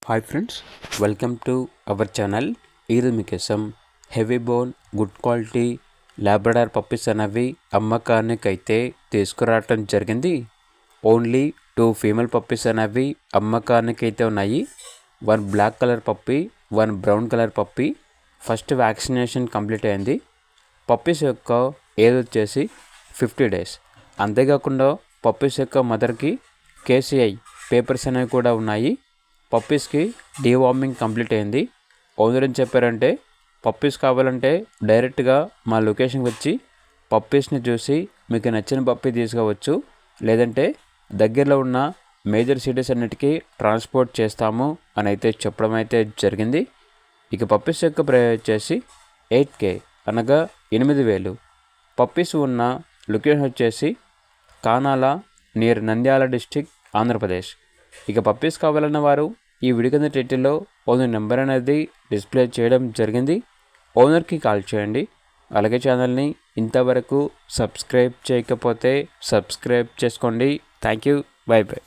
Hi friends, welcome to our channel. ఈరోజు మీకోసం heavy bone good quality Labrador puppies అనేవి అమ్మకానికి అయితే తీసుకురావటం జరిగింది. ఓన్లీ 2 ఫీమేల్ పప్పీస్ అనేవి అమ్మకానికి అయితే ఉన్నాయి. 1 black colour puppy, 1 brown colour puppy. First vaccination complete అయింది. పప్పీస్ యొక్క ఏజ్ వచ్చేసి 50 days. అంతేకాకుండా పప్పీస్ యొక్క మదర్కి కేసీఐ పేపర్స్ అనేవి కూడా ఉన్నాయి. పప్పీస్కి డీవార్మింగ్ కంప్లీట్ అయింది. ఓనర్ ఏం చెప్పారంటే, పప్పీస్ కావాలంటే డైరెక్ట్గా మా లొకేషన్కి వచ్చి పప్పీస్ని చూసి మీకు నచ్చిన పప్పీ తీసుకోవచ్చు, లేదంటే దగ్గరలో ఉన్న మేజర్ సిటీస్ అన్నిటికీ ట్రాన్స్పోర్ట్ చేస్తాము అని అయితే చెప్పడం అయితే జరిగింది. ఇక పప్పీస్ యొక్క ప్రైస్ వచ్చేసి 8K అనగా 8,000. పప్పీస్ ఉన్న లొకేషన్ వచ్చేసి కానాల నియర్ నంద్యాల డిస్టిక్, ఆంధ్రప్రదేశ్. ఇక పప్పీస్ కావాలన్న వారు ఈ వీడియో కింద టైటిల్లో ఓనర్ నెంబర్ అనేది డిస్ప్లే చేయడం జరిగింది. ఓనర్కి కాల్ చేయండి. అలాగే ఛానల్ని ఇంతవరకు సబ్స్క్రైబ్ చేయకపోతే సబ్స్క్రైబ్ చేసుకోండి. Thank you. By by.